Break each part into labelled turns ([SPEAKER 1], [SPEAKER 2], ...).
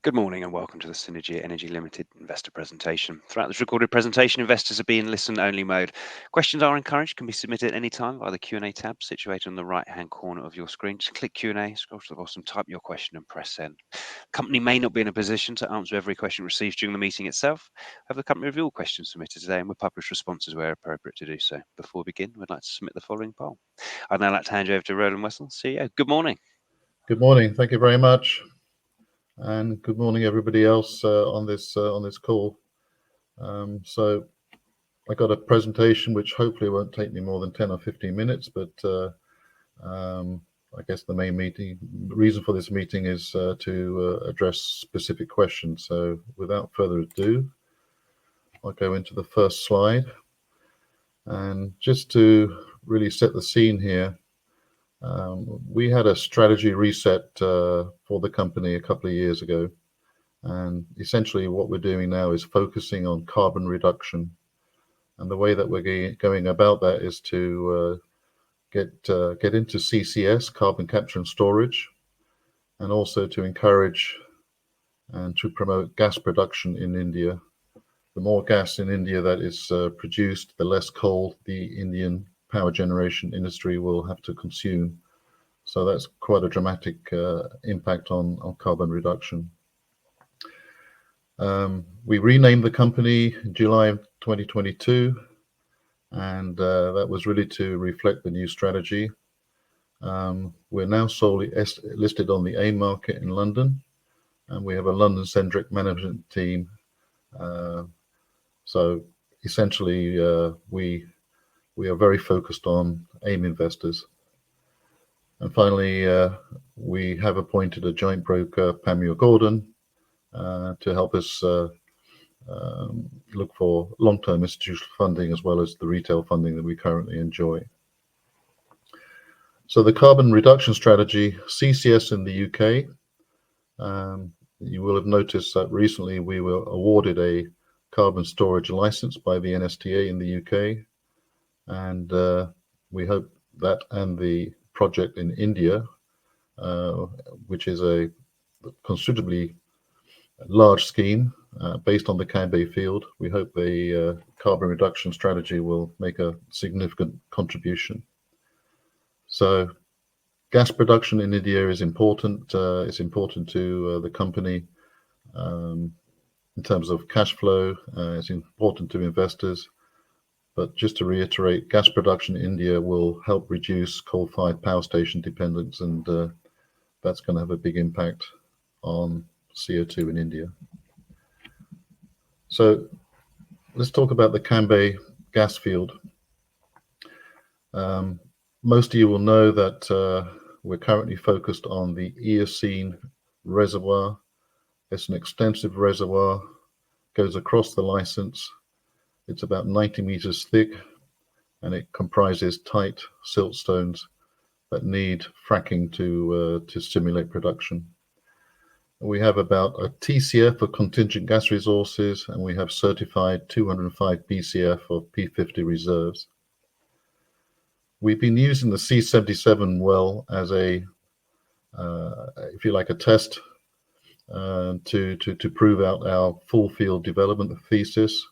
[SPEAKER 1] Good morning and welcome to the SYNERGIA Energy Limited investor presentation. Throughout this recorded presentation, investors are being listen-only mode. Questions are encouraged, can be submitted at any time via the Q&A tab situated on the right-hand corner of your screen. Just click Q&A, scroll to the bottom, type your question and press send. The company may not be in a position to answer every question received during the meeting itself. However, the company review all questions submitted today and will publish responses where appropriate to do so. Before we begin, we'd like to submit the following poll. I'd now like to hand you over to Roland Wessel, CEO. Good morning.
[SPEAKER 2] Good morning. Thank you very much. And good morning, everybody else on this call. So I got a presentation which hopefully won't take me more than 10 or 15 minutes, but I guess the main reason for this meeting is to address specific questions. So without further ado, I'll go into the first slide. And just to really set the scene here, we had a strategy reset for the company a couple of years ago, and essentially what we're doing now is focusing on carbon reduction. And the way that we're going about that is to get into CCS, carbon capture and storage, and also to encourage and to promote gas production in India. The more gas in India that is produced, the less coal the Indian power generation industry will have to consume. So that's quite a dramatic impact on carbon reduction. We renamed the company in July of 2022, and that was really to reflect the new strategy. We're now solely listed on the AIM market in London, and we have a London-centric management team. So essentially, we are very focused on AIM investors. And finally, we have appointed a joint broker, Panmure Gordon, to help us look for long-term institutional funding as well as the retail funding that we currently enjoy. So the carbon reduction strategy, CCS in the UK, you will have noticed that recently we were awarded a carbon storage license by the NSTA in the UK. And we hope that and the project in India, which is a considerably large scheme based on the Cambay field, we hope the carbon reduction strategy will make a significant contribution. So gas production in India is important. It's important to the company in terms of cash flow. It's important to investors. But just to reiterate, gas production in India will help reduce coal-fired power station dependence, and that's going to have a big impact on CO2 in India. So let's talk about the Cambay gas field. Most of you will know that we're currently focused on the Eocene reservoir. It's an extensive reservoir, goes across the license. It's about 90 meters thick, and it comprises tight siltstones that need fracking to stimulate production. We have about a TCF of contingent gas resources, and we have certified 205 BCF of P50 reserves. We've been using the C77 well as a, if you like, a test to prove out our full field development thesis.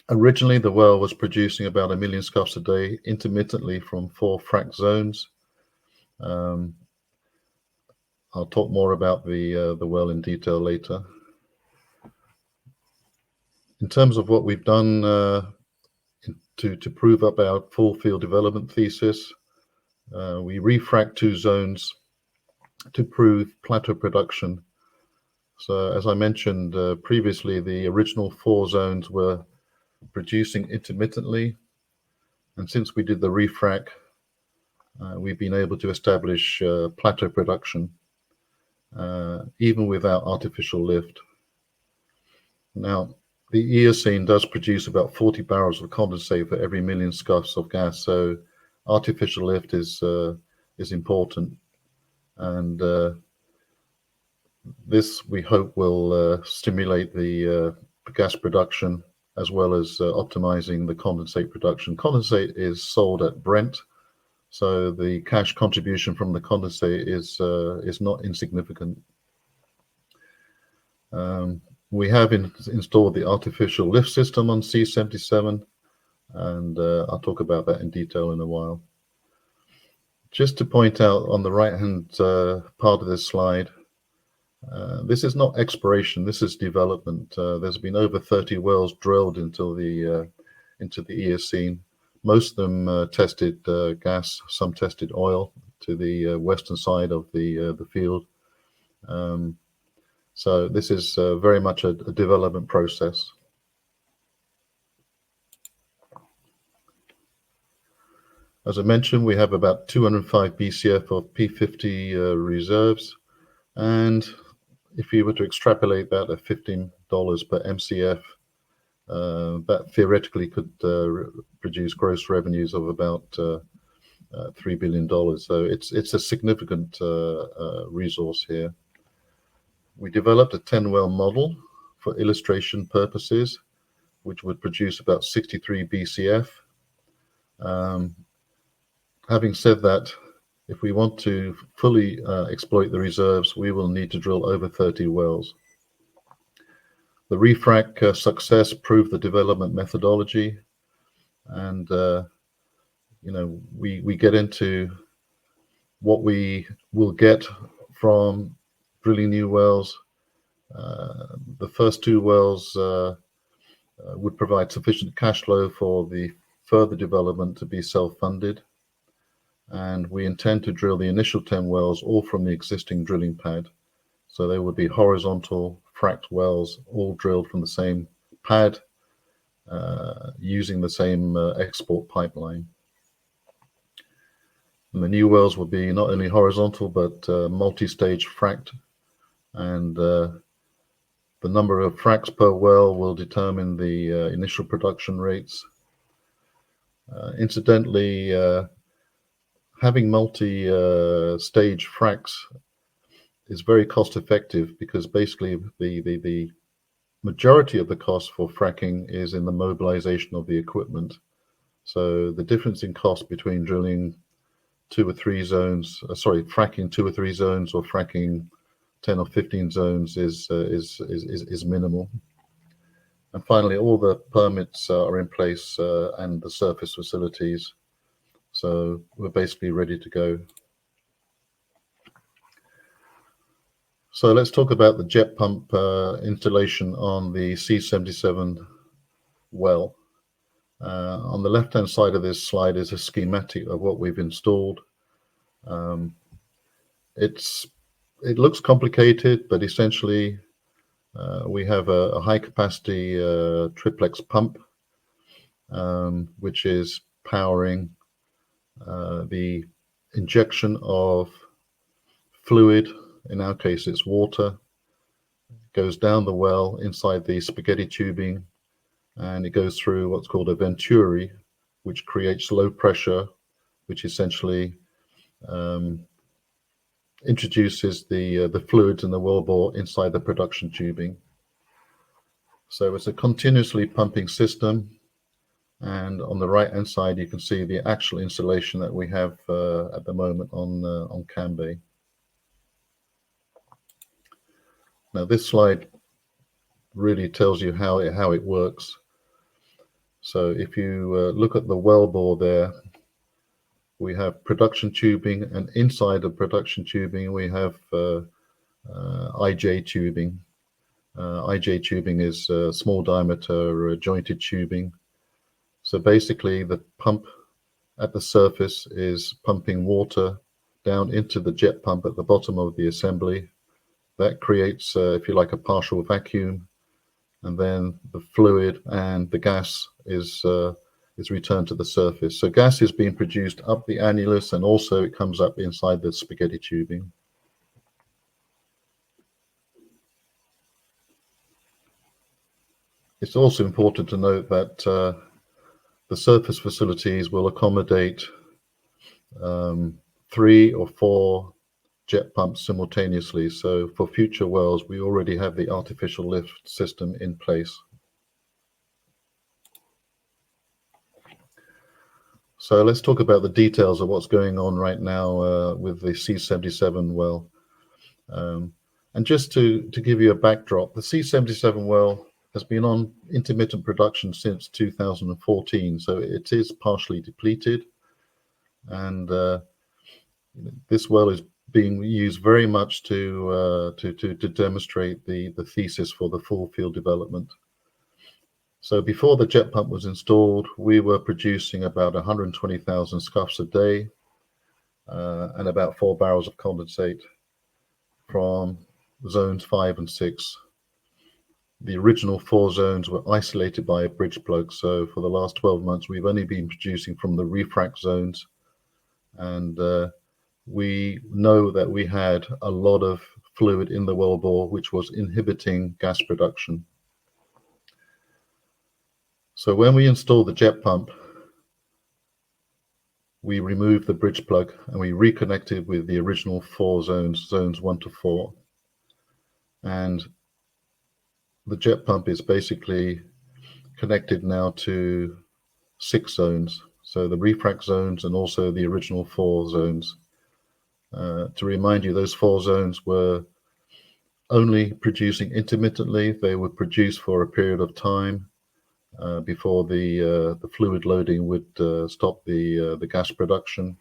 [SPEAKER 2] Originally, the well was producing about 1 million scuffs a day intermittently from 4 frac zones. I'll talk more about the well in detail later. In terms of what we've done to prove up our full field development thesis, we refract 2 zones to prove plateau production. So as I mentioned previously, the original 4 zones were producing intermittently. And since we did the refrac, we've been able to establish plateau production, even without artificial lift. Now, the Eocene does produce about 40 barrels of condensate for every 1 million scuffs of gas. So artificial lift is important. And this, we hope, will stimulate the gas production as well as optimizing the condensate production. Condensate is sold at Brent, So the cash contribution from the condensate is not insignificant. We have installed the artificial lift system on C77, and I'll talk about that in detail in a while. Just to point out on the right-hand part of this slide, this is not exploration, this is development. There's been over 30 wells drilled into the Eocene. Most of them tested gas, some tested oil to the western side of the field. So this is very much a development process. As I mentioned, we have about 205 BCF of P50 reserves, and if you were to extrapolate that at $15 per MCF, that theoretically could produce gross revenues of about $3 billion. So it's a significant resource here. We developed a 10-well model for illustration purposes, which would produce about 63 BCF. Having said that, if we want to fully exploit the reserves, we will need to drill over 30 wells. The refrac success proved the development methodology, and we get into what we will get from drilling new wells. The first 2 wells would provide sufficient cash flow for the further development to be self-funded, and we intend to drill the initial 10 wells all from the existing drilling pad. So they would be horizontal fracked wells, all drilled from the same pad, using the same export pipeline. And the new wells will be not only horizontal, but multi-stage fracked, and the number of fracks per well will determine the initial production rates. Incidentally, having multi-stage fracks is very cost effective, because basically the majority of the cost for fracking is in the mobilization of the equipment. So the difference in cost between drilling 2 or 3 zones, fracking 2 or 3 zones, or fracking 10 or 15 zones is minimal. And finally, all the permits are in place and the surface facilities. So we're basically ready to go. So let's talk about the jet pump installation on the C77 well. On the left-hand side of this slide is a schematic of what we've installed. It looks complicated, but essentially we have a high-capacity triplex pump, which is powering the injection of fluid. In our case, it's water. It goes down the well inside the spaghetti tubing, and it goes through what's called a venturi, which creates low pressure, which essentially introduces the fluids in the wellbore inside the production tubing. So it's a continuously pumping system, and on the right hand side you can see the actual installation that we have at the moment on Cambay. Now this slide really tells you how it works. So if you look at the wellbore there, we have production tubing, and inside the production tubing we have IJ tubing. IJ tubing is small diameter jointed tubing. So basically the pump at the surface is pumping water down into the jet pump at the bottom of the assembly. That creates, if you like, a partial vacuum, and then the fluid and the gas is returned to the surface. So gas is being produced up the annulus, and also it comes up inside the spaghetti tubing. It's also important to note that the surface facilities will accommodate 3 or 4 jet pumps simultaneously. So for future wells, we already have the artificial lift system in place. So let's talk about the details of what's going on right now with the C77 well. And just to give you a backdrop, the C77 well has been on intermittent production since 2014, so it is partially depleted. And this well is being used very much to demonstrate the thesis for the full field development. So before the jet pump was installed, we were producing about 120,000 scuffs a day and about 4 barrels of condensate from zones 5 and 6. The original 4 zones were isolated by a bridge plug. So for the last 12 months, we've only been producing from the refract zones. And we know that we had a lot of fluid in the wellbore, which was inhibiting gas production. So when we installed the jet pump, we removed the bridge plug and we reconnected with the original 4 zones, zones 1 to 4. And the jet pump is basically connected now to 6 zones. So the refract zones and also the original 4 zones. To remind you, those 4 zones were only producing intermittently. They would produce for a period of time before the fluid loading would stop the gas production.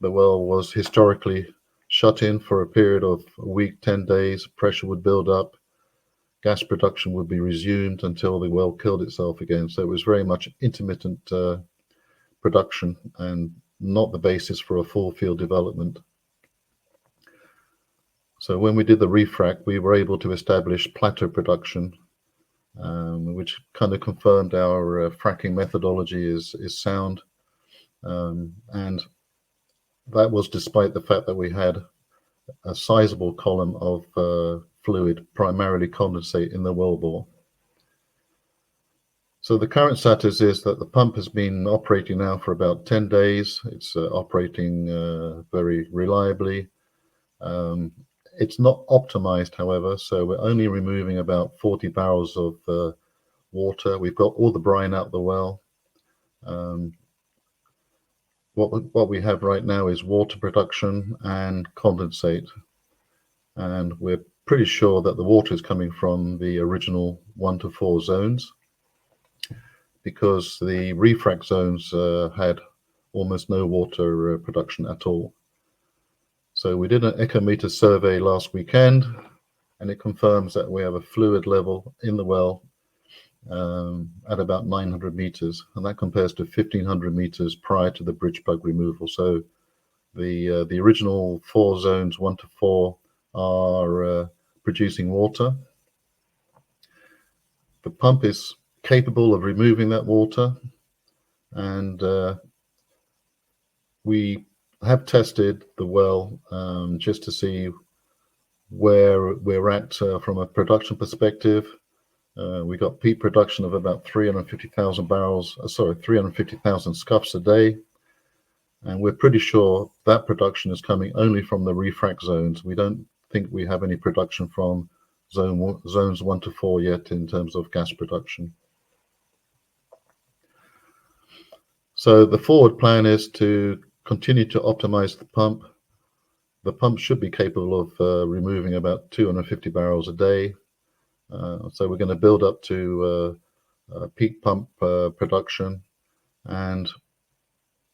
[SPEAKER 2] The well was historically shut in for a period of a week, 10 days. Pressure would build up. Gas production would be resumed until the well killed itself again. So it was very much intermittent production and not the basis for a full field development. So when we did the refract, we were able to establish plateau production, which kind of confirmed our fracking methodology is sound. And that was despite the fact that we had a sizable column of fluid, primarily condensate, in the wellbore. So the current status is that the pump has been operating now for about 10 days. It's operating very reliably. It's not optimized, however, so we're only removing about 40 barrels of water. We've got all the brine out the well. What we have right now is water production and condensate. And we're pretty sure that the water is coming from the original 1 to 4 zones, because the refract zones had almost no water production at all. So we did an echometer survey last weekend, and it confirms that we have a fluid level in the well at about 900 meters, and that compares to 1,500 meters prior to the bridge plug removal. So the original 4 zones, 1 to 4, are producing water. The pump is capable of removing that water, and we have tested the well just to see where we're at from a production perspective. We got peak production of about 350,000 scuffs a day, and we're pretty sure that production is coming only from the refract zones. We don't think we have any production from zones 1 to 4 yet in terms of gas production. So the forward plan is to continue to optimize the pump. The pump should be capable of removing about 250 barrels a day. So we're going to build up to peak pump production, and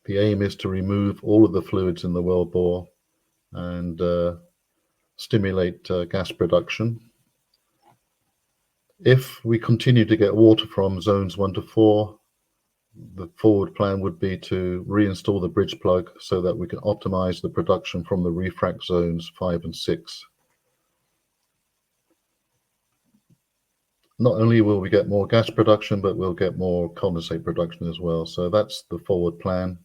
[SPEAKER 2] the aim is to remove all of the fluids in the wellbore and stimulate gas production. If we continue to get water from zones 1 to 4, the forward plan would be to reinstall the bridge plug so that we can optimize the production from the refract zones 5 and 6. Not only will we get more gas production, but we'll get more condensate production as well. So that's the forward plan.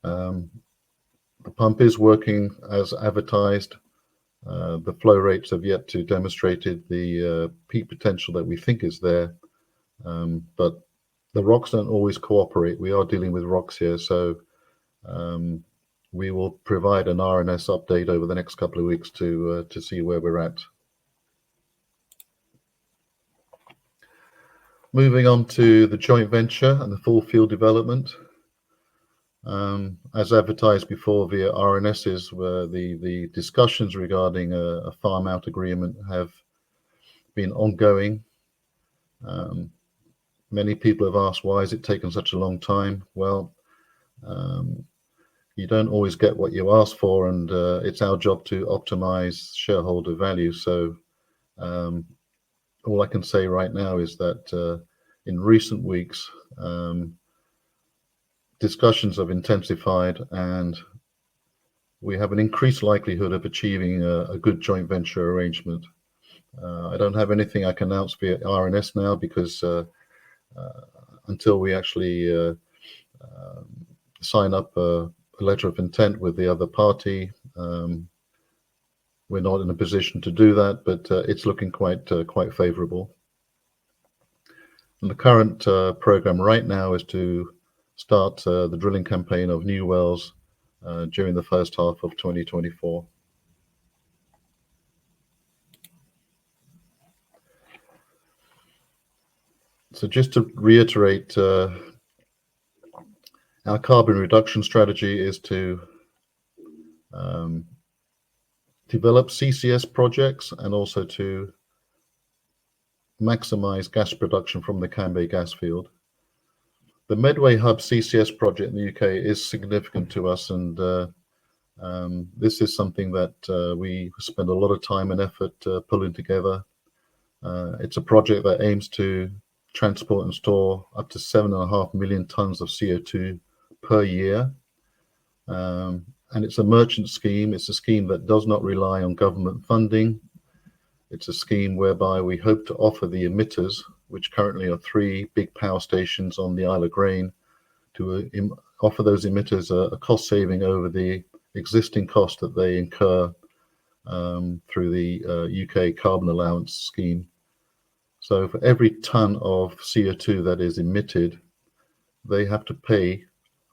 [SPEAKER 2] The pump is working as advertised. The flow rates have yet to demonstrate the peak potential that we think is there, but the rocks don't always cooperate. We are dealing with rocks here, so we will provide an RNS update over the next couple of weeks to see where we're at. Moving on to the joint venture and the full field development. As advertised before via RNSs, where the discussions regarding a farm out agreement have been ongoing. Many people have asked, why has it taken such a long time? Well, you don't always get what you ask for, and it's our job to optimize shareholder value. So all I can say right now is that in recent weeks, discussions have intensified, and we have an increased likelihood of achieving a good joint venture arrangement. I don't have anything I can announce via RNS now, because until we actually sign up a letter of intent with the other party, we're not in a position to do that, but it's looking quite favorable. And the current program right now is to start the drilling campaign of new wells during the first half of 2024. So just to reiterate, our carbon reduction strategy is to develop CCS projects and also to maximize gas production from the Cambay gas field. The Medway Hub CCS project in the UK is significant to us, and this is something that we spend a lot of time and effort pulling together. It's a project that aims to transport and store up to 7.5 million tons of CO2 per year. And it's a merchant scheme. It's a scheme that does not rely on government funding. It's a scheme whereby we hope to offer the emitters, which currently are 3 big power stations on the Isle of Grain, to offer those emitters a cost saving over the existing cost that they incur through the UK carbon allowance scheme. So for every ton of CO2 that is emitted, they have to pay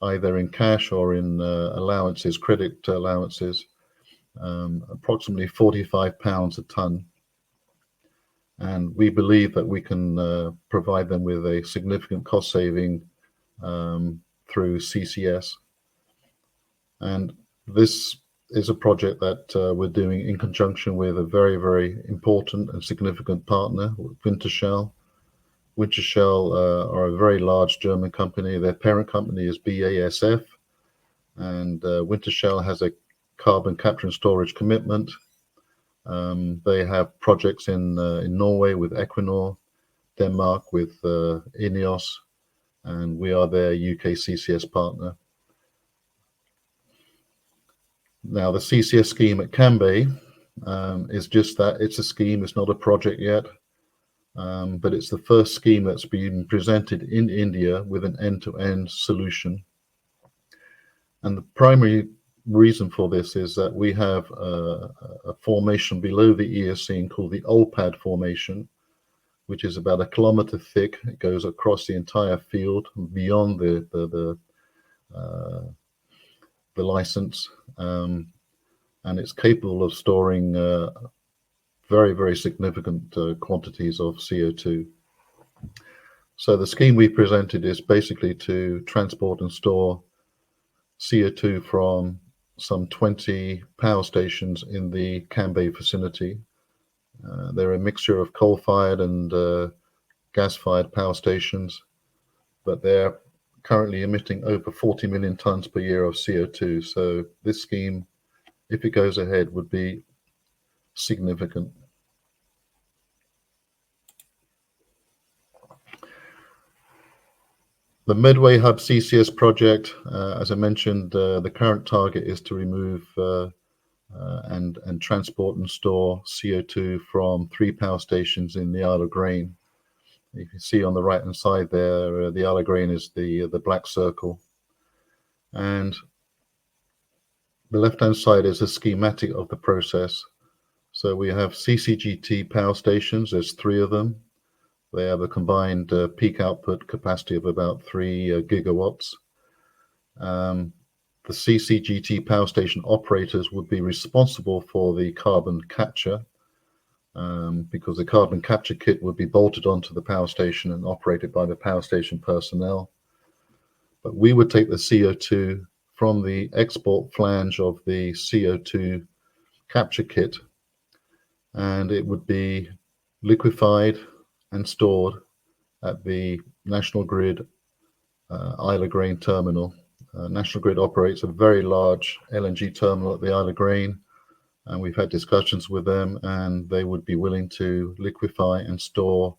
[SPEAKER 2] either in cash or in allowances, credit allowances, approximately £45 a ton. And we believe that we can provide them with a significant cost saving through CCS. And this is a project that we're doing in conjunction with a very, very important and significant partner, Wintershall. Wintershall are a very large German company. Their parent company is BASF, and Wintershall has a carbon capture and storage commitment. They have projects in Norway with Equinor, Denmark with INEOS, and we are their UK CCS partner. Now, the CCS scheme at Cambay is just that. It's a scheme. It's not a project yet. But it's the first scheme that's been presented in India with an end-to-end solution. And the primary reason for this is that we have a formation below the Eocene called the Olpad Formation, which is about 1 kilometer thick. It goes across the entire field beyond the license, and it's capable of storing very, very significant quantities of CO2. So the scheme we presented is basically to transport and store CO2 from some 20 power stations in the Cambay vicinity. They're a mixture of coal-fired and gas-fired power stations, but they're currently emitting over 40 million tons per year of CO2. So this scheme, if it goes ahead, would be significant. The Medway Hub CCS project, as I mentioned, the current target is to remove and transport and store CO2 from 3 power stations in the Isle of Grain. You can see on the right hand side there, the Isle of Grain is the black circle, and the left hand side is a schematic of the process. So we have CCGT power stations. There's 3 of them. They have a combined peak output capacity of about 3 gigawatts. The CCGT power station operators would be responsible for the carbon capture, because the carbon capture kit would be bolted onto the power station and operated by the power station personnel. But we would take the CO2 from the export flange of the CO2 capture kit, and it would be liquefied and stored at the National Grid Isle of Grain terminal. National Grid operates a very large LNG terminal at the Isle of Grain, and we've had discussions with them, and they would be willing to liquefy and store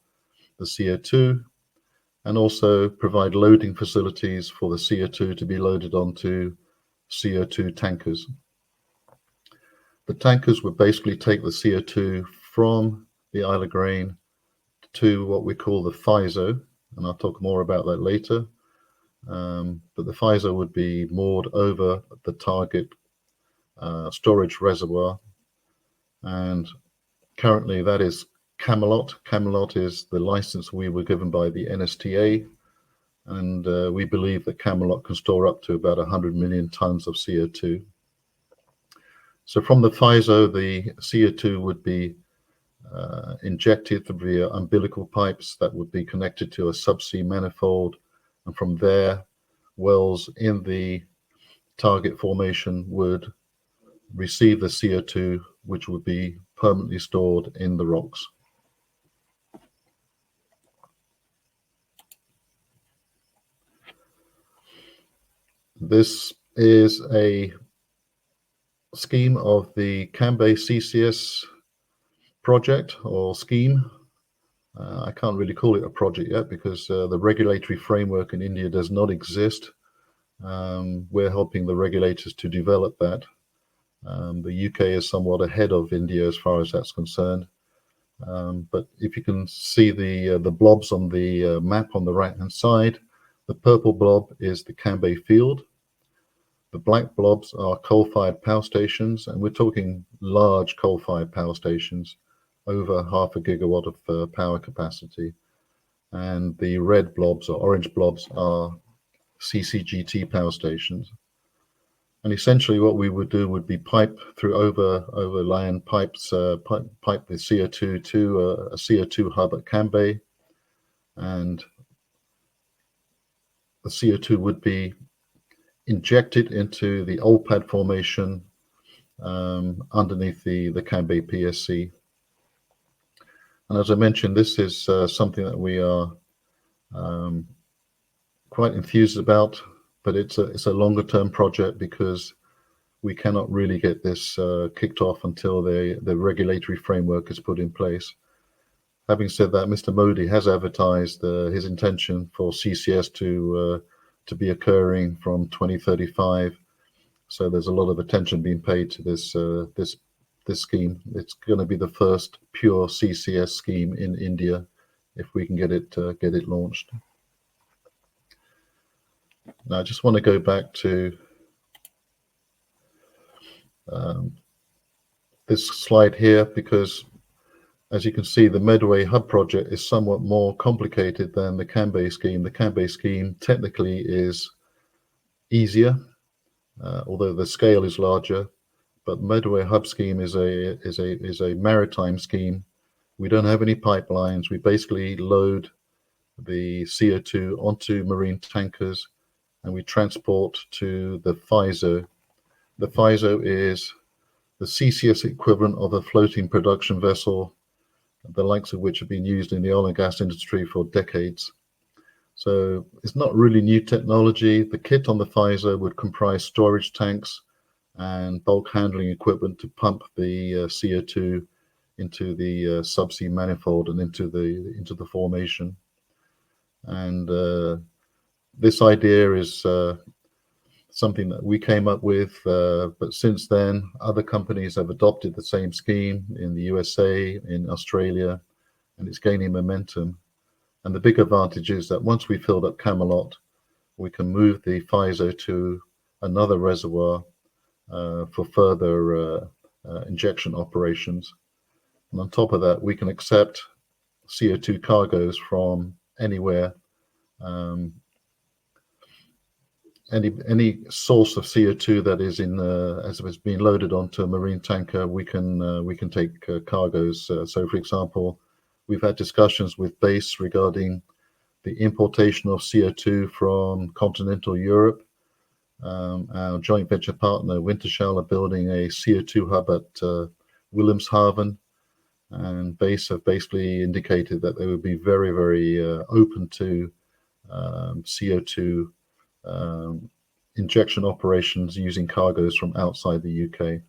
[SPEAKER 2] the CO2 and also provide loading facilities for the CO2 to be loaded onto CO2 tankers. The tankers would basically take the CO2 from the Isle of Grain to what we call the FISO, and I'll talk more about that later. But the FISO would be moored over the target storage reservoir, and currently that is Camelot. Camelot is the license we were given by the NSTA, and we believe that Camelot can store up to about 100 million tons of CO2. So from the FISO, the CO2 would be injected via umbilical pipes that would be connected to a subsea manifold, and from there, wells in the target formation would receive the CO2, which would be permanently stored in the rocks. This is a scheme of the Cambay CCS project or scheme. I can't really call it a project yet because the regulatory framework in India does not exist. We're helping the regulators to develop that. The UK is somewhat ahead of India as far as that's concerned. But if you can see the blobs on the map on the right-hand side, the purple blob is the Cambay field. The black blobs are coal-fired power stations, and we're talking large coal-fired power stations, over 0.5 gigawatt of power capacity. And the red blobs or orange blobs are CCGT power stations. And essentially what we would do would be pipe through overland pipes, pipe the CO2 to a CO2 hub at Cambay, and the CO2 would be injected into the OLPAD formation underneath the Cambay PSC. And as I mentioned, this is something that we are quite enthused about, but it's a longer term project because we cannot really get this kicked off until the regulatory framework is put in place. Having said that, Mr. Modi has advertised his intention for CCS to be occurring from 2035. So there's a lot of attention being paid to this scheme. It's going to be the first pure CCS scheme in India if we can get it launched. Now I just want to go back to this slide here because, as you can see, the Medway Hub project is somewhat more complicated than the Cambay scheme. The Cambay scheme technically is easier, although the scale is larger. But Medway Hub scheme is a maritime scheme. We don't have any pipelines. We basically load the CO2 onto marine tankers, and we transport to the FISO. The FISO is the CCS equivalent of a floating production vessel, the likes of which have been used in the oil and gas industry for decades. So it's not really new technology. The kit on the FISO would comprise storage tanks and bulk handling equipment to pump the CO2 into the subsea manifold and into the formation. And this idea is something that we came up with, but since then other companies have adopted the same scheme in the USA, in Australia, and it's gaining momentum. And the big advantage is that once we filled up Camelot, we can move the FISO to another reservoir for further injection operations. And on top of that, we can accept CO2 cargoes from anywhere. Any source of CO2 that is as it's being loaded onto a marine tanker, we can take cargoes. So, for example, we've had discussions with Base regarding the importation of CO2 from continental Europe. Our joint venture partner, Wintershall, are building a CO2 hub at Wilhelmshaven, and BASE have basically indicated that they would be very, very open to CO2 injection operations using cargoes from outside the UK.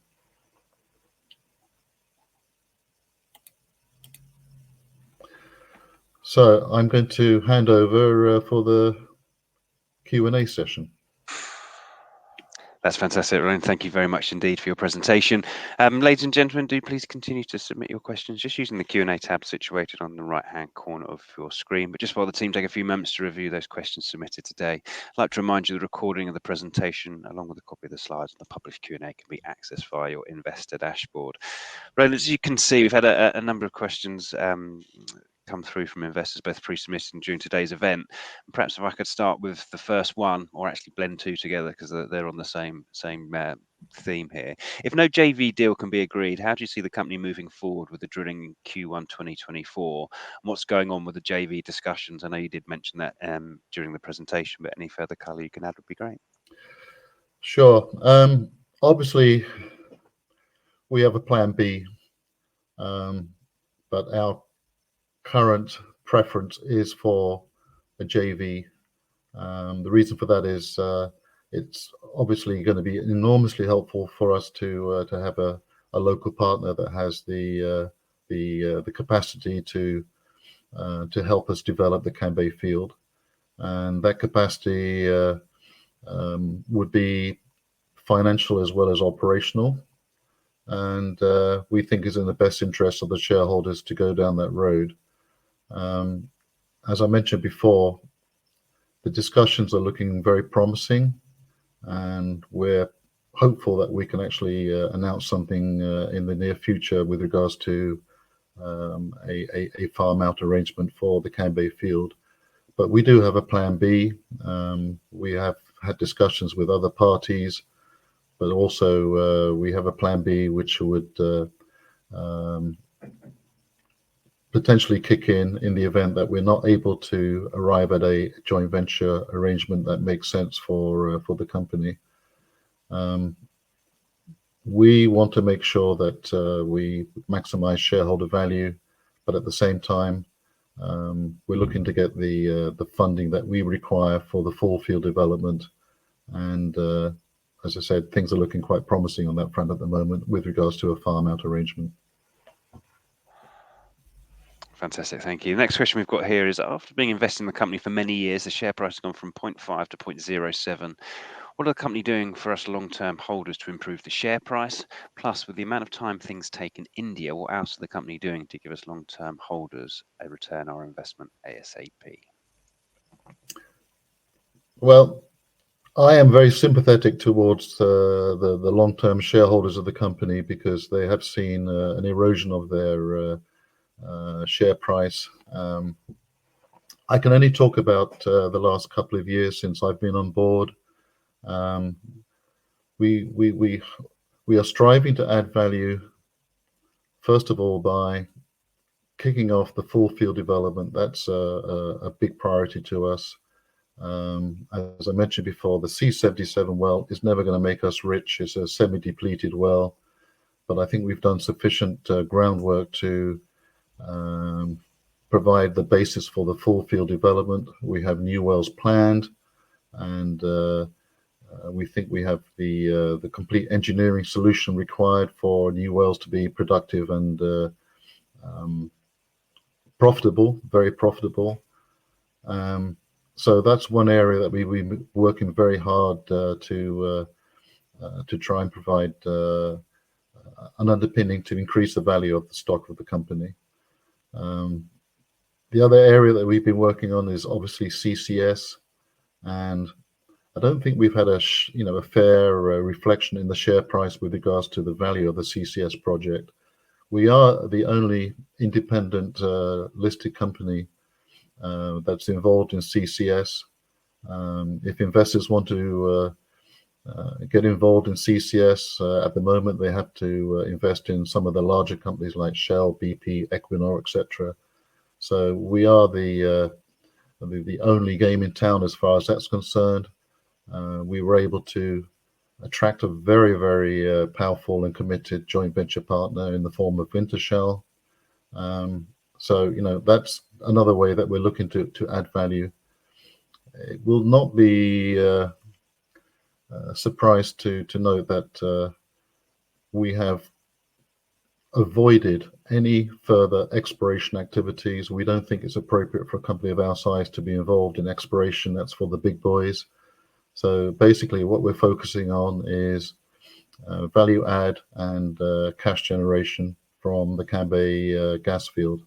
[SPEAKER 2] So I'm going to hand over for the Q&A session.
[SPEAKER 1] That's fantastic, Roland. Thank you very much indeed for your presentation. Ladies and gentlemen, do please continue to submit your questions just using the Q&A tab situated on the right-hand corner of your screen. But just while the team take a few moments to review those questions submitted today, I'd like to remind you the recording of the presentation, along with a copy of the slides and the published Q&A, can be accessed via your investor dashboard. Roland, as you can see, we've had a number of questions come through from investors, both pre-submitted and during today's event. And perhaps if I could start with the first one, or actually blend two together because they're on the same theme here. If no JV deal can be agreed, how do you see the company moving forward with the drilling in Q1 2024? And what's going on with the JV discussions? I know you did mention that during the presentation, but any further colour you can add would be great.
[SPEAKER 2] Sure. Obviously, we have a plan B, but our current preference is for a JV. The reason for that is it's obviously going to be enormously helpful for us to have a local partner that has the capacity to help us develop the Cambay field, and that capacity would be financial as well as operational. And we think is in the best interest of the shareholders to go down that road. As I mentioned before, the discussions are looking very promising, and we're hopeful that we can actually announce something in the near future with regards to a farm out arrangement for the Cambay field. But we do have a plan B. We have had discussions with other parties, but also we have a plan B which would potentially kick in the event that we're not able to arrive at a joint venture arrangement that makes sense for the company. We want to make sure that we maximize shareholder value, but at the same time, we're looking to get the funding that we require for the full field development. And as I said, things are looking quite promising on that front at the moment with regards to a farm out arrangement.
[SPEAKER 1] Fantastic, thank you. The next question we've got here is, after being invested in the company for many years, the share price has gone from 0.5 to 0.07. What are the company doing for us long-term holders to improve the share price? Plus, with the amount of time things take in India, what else are the company doing to give us long-term holders a return on our investment ASAP?
[SPEAKER 2] Well, I am very sympathetic towards the long-term shareholders of the company, because they have seen an erosion of their share price. I can only talk about the last couple of years since I've been on board. We are striving to add value, first of all, by kicking off the full field development. That's a big priority to us. As I mentioned before, the C77 well is never going to make us rich. It's a semi-depleted well, but I think we've done sufficient groundwork to provide the basis for the full field development. We have new wells planned, and we think we have the complete engineering solution required for new wells to be productive and profitable, very profitable. So that's one area that we've been working very hard to try and provide an underpinning to increase the value of the stock of the company. The other area that we've been working on is obviously CCS, and I don't think we've had a fair reflection in the share price with regards to the value of the CCS project. We are the only independent listed company that's involved in CCS. If investors want to get involved in CCS, at the moment they have to invest in some of the larger companies like Shell, BP, Equinor, etc. So we are the the only game in town as far as that's concerned. We were able to attract a very, very powerful and committed joint venture partner in the form of Wintershall. So, that's another way that we're looking to add value. It will not be surprised to note that we have avoided any further exploration activities. We don't think it's appropriate for a company of our size to be involved in exploration. That's for the big boys. So basically what we're focusing on is value add and cash generation from the Cambay gas field.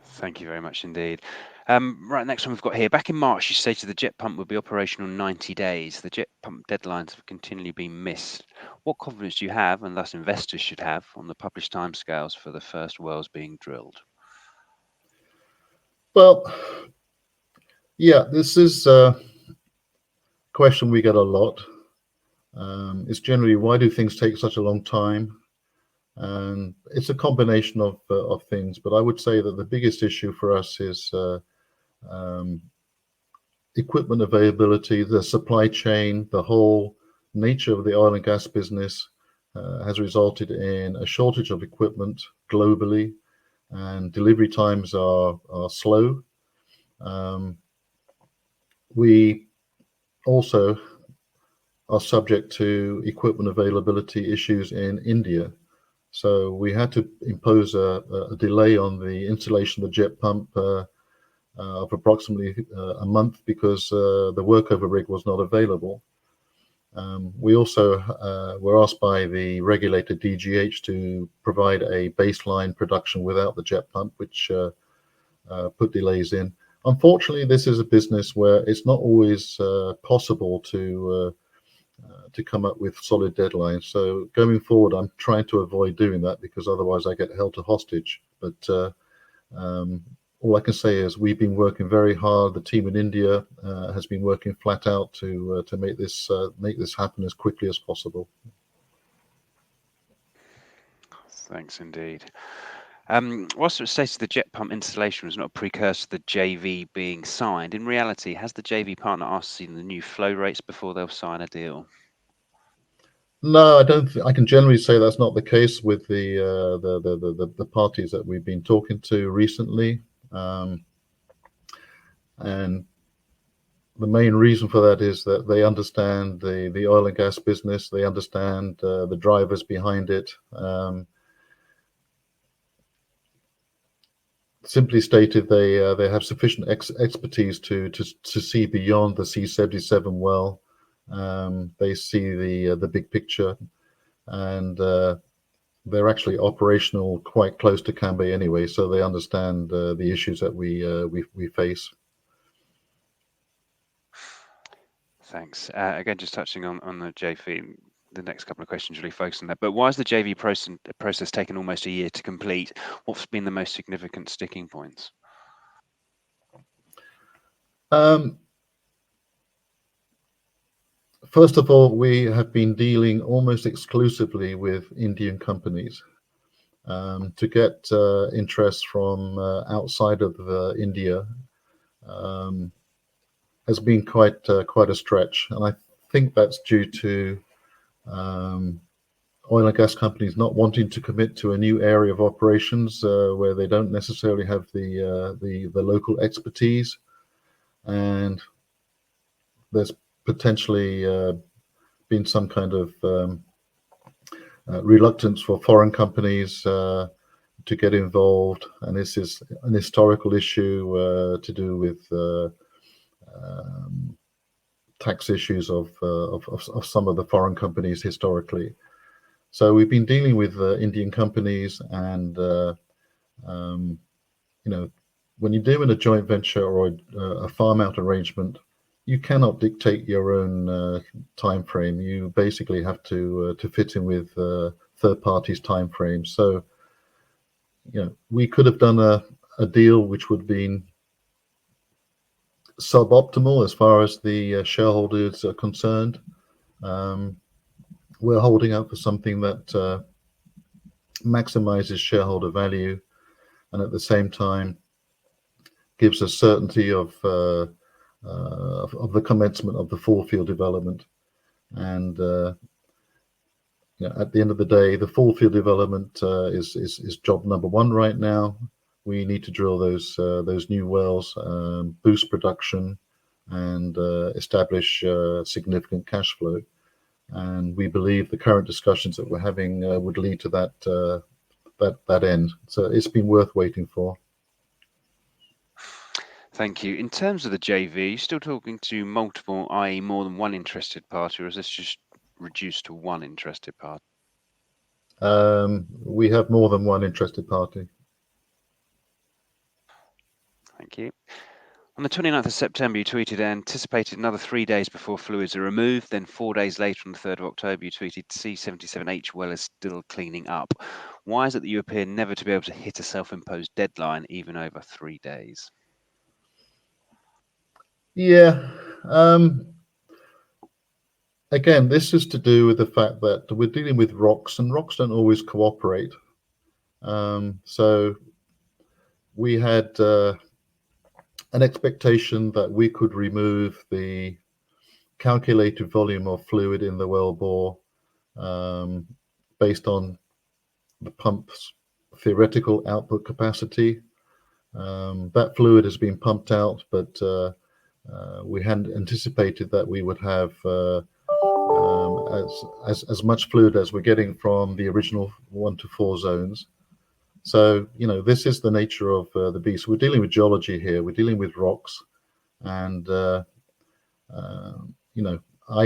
[SPEAKER 1] Thank you very much indeed. Right, next one we've got here. Back in March, you stated the jet pump would be operational in 90 days. The jet pump deadlines have continually been missed. What confidence do you have, and thus investors should have, on the published timescales for the first wells being drilled?
[SPEAKER 2] Well, yeah, this is a question we get a lot. It's generally, why do things take such a long time? And it's a combination of things, but I would say that the biggest issue for us is equipment availability, the supply chain, the whole nature of the oil and gas business has resulted in a shortage of equipment globally, and delivery times are slow. We also are subject to equipment availability issues in India. So we had to impose a delay on the installation of the jet pump of approximately a month because the workover rig was not available. We also were asked by the regulator DGH to provide a baseline production without the jet pump, which put delays in. Unfortunately, this is a business where it's not always possible to come up with solid deadlines. So going forward, I'm trying to avoid doing that because otherwise I get held to hostage. But all I can say is we've been working very hard. The team in India has been working flat out to make this happen as quickly as possible.
[SPEAKER 1] Thanks indeed. Whilst it was stated the jet pump installation was not a precursor to the JV being signed, in reality, has the JV partner asked to see the new flow rates before they'll sign a deal?
[SPEAKER 2] No, I don't. I can generally say that's not the case with the parties that we've been talking to recently, and the main reason for that is that they understand the oil and gas business. They understand the drivers behind it. Simply stated, they have sufficient expertise to see beyond the C77 well. They see the big picture, and they're actually operational quite close to Cambay anyway, so they understand the issues that we face.
[SPEAKER 1] Thanks. Again, just touching on the JV, the next couple of questions really focus on that. But why has the JV process taken almost a year to complete? What's been the most significant sticking points?
[SPEAKER 2] First of all, we have been dealing almost exclusively with Indian companies. To get interest from outside of India has been quite a stretch, and I think that's due to oil and gas companies not wanting to commit to a new area of operations where they don't necessarily have the local expertise, and there's potentially been some kind of reluctance for foreign companies to get involved, and this is an historical issue to do with tax issues of some of the foreign companies historically. So we've been dealing with Indian companies, and when you're doing a joint venture or a farm out arrangement, you cannot dictate your own time frame. You basically have to fit in with third parties' time frames. So we could have done a deal which would have been suboptimal as far as the shareholders are concerned. We're holding out for something that maximizes shareholder value, and at the same time gives us certainty of the commencement of the full field development. And at the end of the day, the full field development is job number one right now. We need to drill those new wells, boost production, and establish significant cash flow. And we believe the current discussions that we're having would lead to that end. So it's been worth waiting for.
[SPEAKER 1] Thank you. In terms of the JV, are you still talking to multiple, i.e. more than one interested party, or is this just reduced to one interested party?
[SPEAKER 2] We have more than one interested party.
[SPEAKER 1] Thank you. On the 29th of September, you tweeted anticipated another 3 days before fluids are removed. Then 4 days later, on the 3rd of October, you tweeted C77H well is still cleaning up. Why is it that you appear never to be able to hit a self-imposed deadline, even over 3 days?
[SPEAKER 2] Yeah. Again, this is to do with the fact that we're dealing with rocks, and rocks don't always cooperate. So we had an expectation that we could remove the calculated volume of fluid in the wellbore based on the pump's theoretical output capacity. That fluid has been pumped out, but we hadn't anticipated that we would have as much fluid as we're getting from the original 1 to 4 zones. So, this is the nature of the beast. We're dealing with geology here. We're dealing with rocks, and I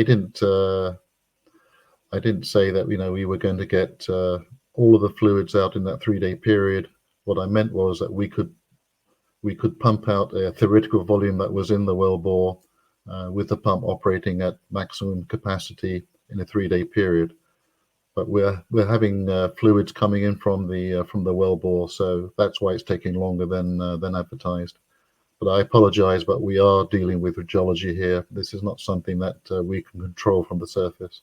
[SPEAKER 2] didn't say that we were going to get all of the fluids out in that 3-day period. What I meant was that we could pump out a theoretical volume that was in the wellbore with the pump operating at maximum capacity in a 3-day period. But we're having fluids coming in from the wellbore, so that's why it's taking longer than advertised. But I apologize, but we are dealing with geology here. This is not something that we can control from the surface.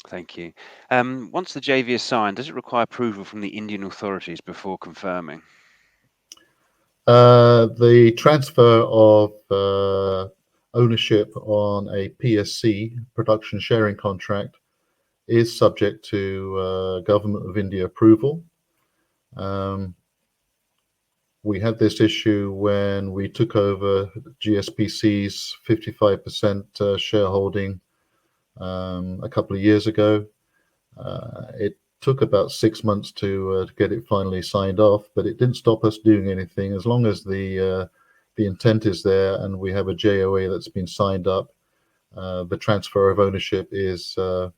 [SPEAKER 1] Thank you. Once the JV is signed, does it require approval from the Indian authorities before confirming?
[SPEAKER 2] The transfer of ownership on a PSC, production sharing contract, is subject to Government of India approval. We had this issue when we took over GSPC's 55% shareholding a couple of years ago. It took about 6 months to get it finally signed off, but it didn't stop us doing anything. As long as the intent is there and we have a JOA that's been signed up, the transfer of ownership is a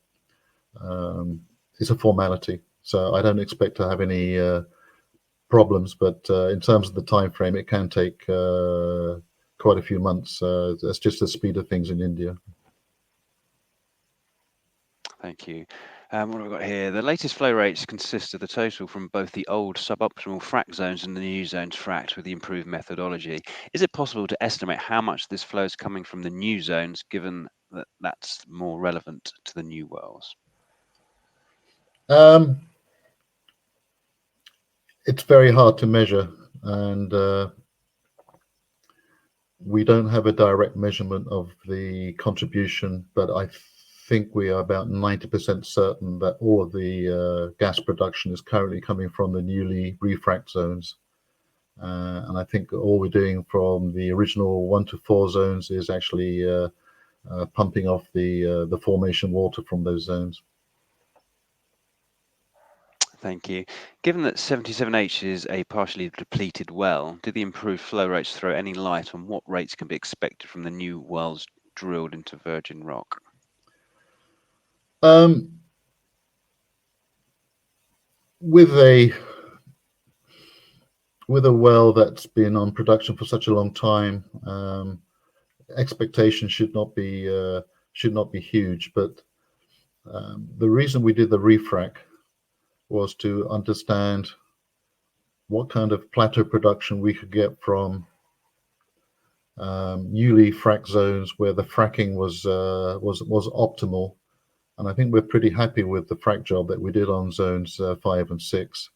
[SPEAKER 2] formality. So I don't expect to have any problems, but in terms of the time frame, it can take quite a few months. That's just the speed of things in India.
[SPEAKER 1] Thank you. What have we got here? The latest flow rates consist of the total from both the old suboptimal frac zones and the new zones fracked with the improved methodology. Is it possible to estimate how much this flow is coming from the new zones, given that that's more relevant to the new wells?
[SPEAKER 2] It's very hard to measure, and we don't have a direct measurement of the contribution, but I think we are about 90% certain that all of the gas production is currently coming from the newly refract zones. And I think all we're doing from the original 1 to 4 zones is actually pumping off the formation water from those zones.
[SPEAKER 1] Thank you. Given that 77H is a partially depleted well, do the improved flow rates throw any light on what rates can be expected from the new wells drilled into virgin rock?
[SPEAKER 2] With a well that's been on production for such a long time, expectations should not be huge. But the reason we did the refrac was to understand what kind of plateau production we could get from newly fracked zones where the fracking was optimal. And I think we're pretty happy with the frack job that we did on zones 5 and 6.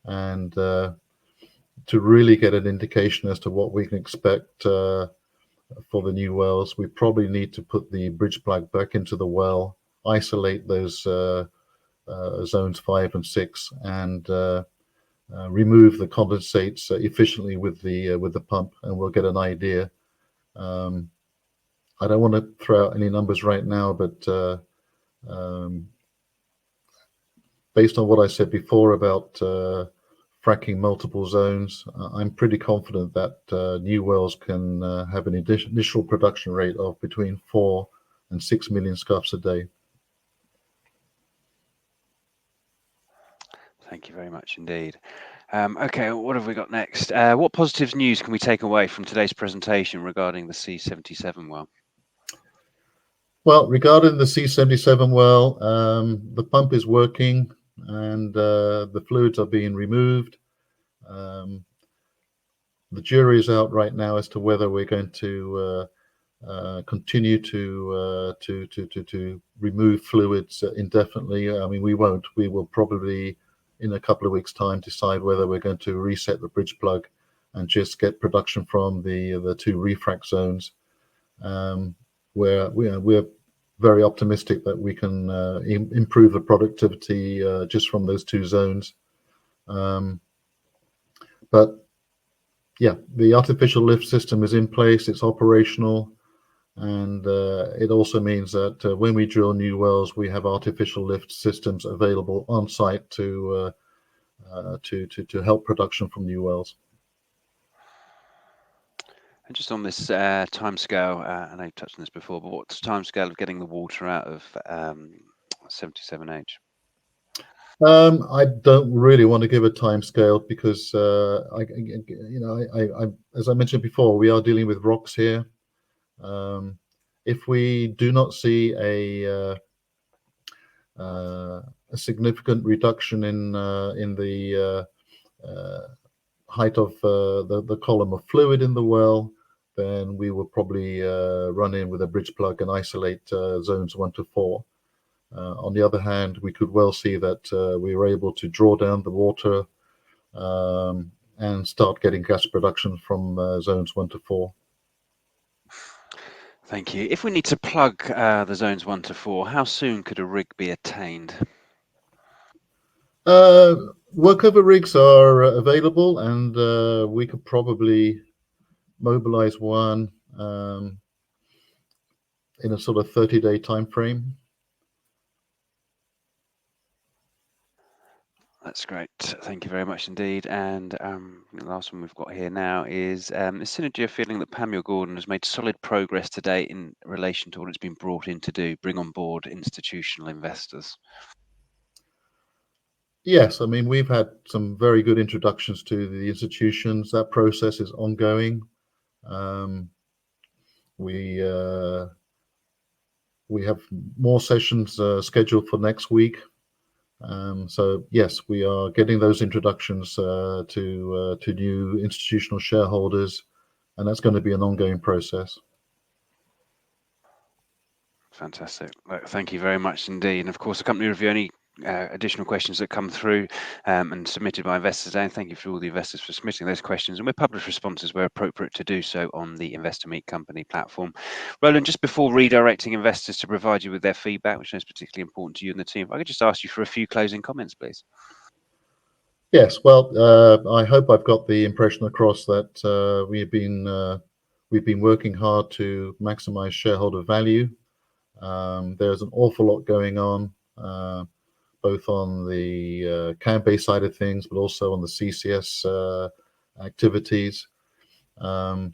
[SPEAKER 2] and to really get an indication as to what we can expect for the new wells, we probably need to put the bridge plug back into the well, isolate those zones 5 and 6, and remove the condensates efficiently with the pump, and we'll get an idea. I don't want to throw out any numbers right now, but um, based on what I said before about fracking multiple zones, I'm pretty confident that new wells can have an initial production rate of between 4 and 6 million scuffs a day.
[SPEAKER 1] Thank you very much indeed. Okay, what have we got next? What positive news can we take away from today's presentation regarding the C77 well?
[SPEAKER 2] Well, regarding the C77 well, the pump is working and the fluids are being removed. The jury is out right now as to whether we're going to continue to remove fluids indefinitely. I mean, we won't. We will probably, in a couple of weeks' time, decide whether we're going to reset the bridge plug and just get production from the two refrac zones, where we're very optimistic that we can improve the productivity just from those two zones. But yeah, the artificial lift system is in place, it's operational, and it also means that when we drill new wells, we have artificial lift systems available on site to help production from new wells.
[SPEAKER 1] And just on this timescale, I know you touched on this before, but what's the timescale of getting the water out of 77H?
[SPEAKER 2] I don't really want to give a time scale because I as I mentioned before, we are dealing with rocks here. If we do not see a significant reduction in the height of the column of fluid in the well, then we will probably run in with a bridge plug and isolate zones 1 to 4. On the other hand, we could well see that we were able to draw down the water and start getting gas production from zones 1 to 4.
[SPEAKER 1] Thank you. If we need to plug the zones 1 to 4, how soon could a rig be attained?
[SPEAKER 2] Workover rigs are available, and we could probably mobilize one in a sort of 30-day time frame.
[SPEAKER 1] That's great. Thank you very much indeed. And the last one we've got here now is SYNERGIA feeling that Pamela Gordon has made solid progress today in relation to what it's been brought in to do, bring on board institutional investors.
[SPEAKER 2] Yes, I mean, we've had some very good introductions to the institutions. That process is ongoing. We have more sessions scheduled for next week. So yes, we are getting those introductions to new institutional shareholders, and that's going to be an ongoing process.
[SPEAKER 1] Fantastic. Thank you very much indeed. And of course, the company review any additional questions that come through and submitted by investors today. And thank you for all the investors for submitting those questions. And we'll publish responses where appropriate to do so on the Investor Meet Company platform. Roland, just before redirecting investors to provide you with their feedback, which is particularly important to you and the team, if I could just ask you for a few closing comments, please.
[SPEAKER 2] Yes, well, I hope I've got the impression across that we've been working hard to maximize shareholder value. There's an awful lot going on, both on the CAN-based side of things, but also on the CCS activities. The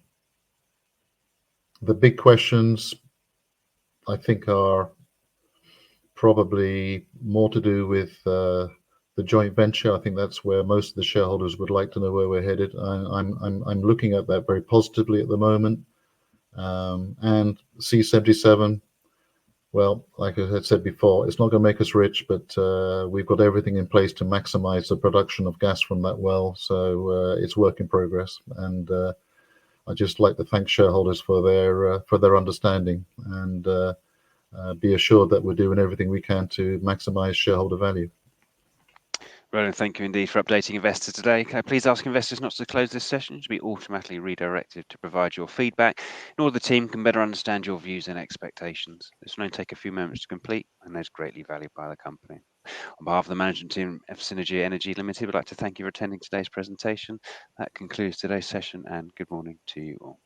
[SPEAKER 2] big questions, I think, are probably more to do with the joint venture. I think that's where most of the shareholders would like to know where we're headed. I'm looking at that very positively at the moment. And C77, well, like I had said before, it's not going to make us rich, but we've got everything in place to maximize the production of gas from that well. So it's work in progress, and I'd just like to thank shareholders for their understanding, and be assured that we're doing everything we can to maximize shareholder value.
[SPEAKER 1] Roland, thank you indeed for updating investors today. Can I please ask investors not to close this session? You should be automatically redirected to provide your feedback in order the team can better understand your views and expectations. This will only take a few moments to complete and is greatly valued by the company. On behalf of the management team of SYNERGIA Energy Limited, we'd like to thank you for attending today's presentation. That concludes today's session, and good morning to you all.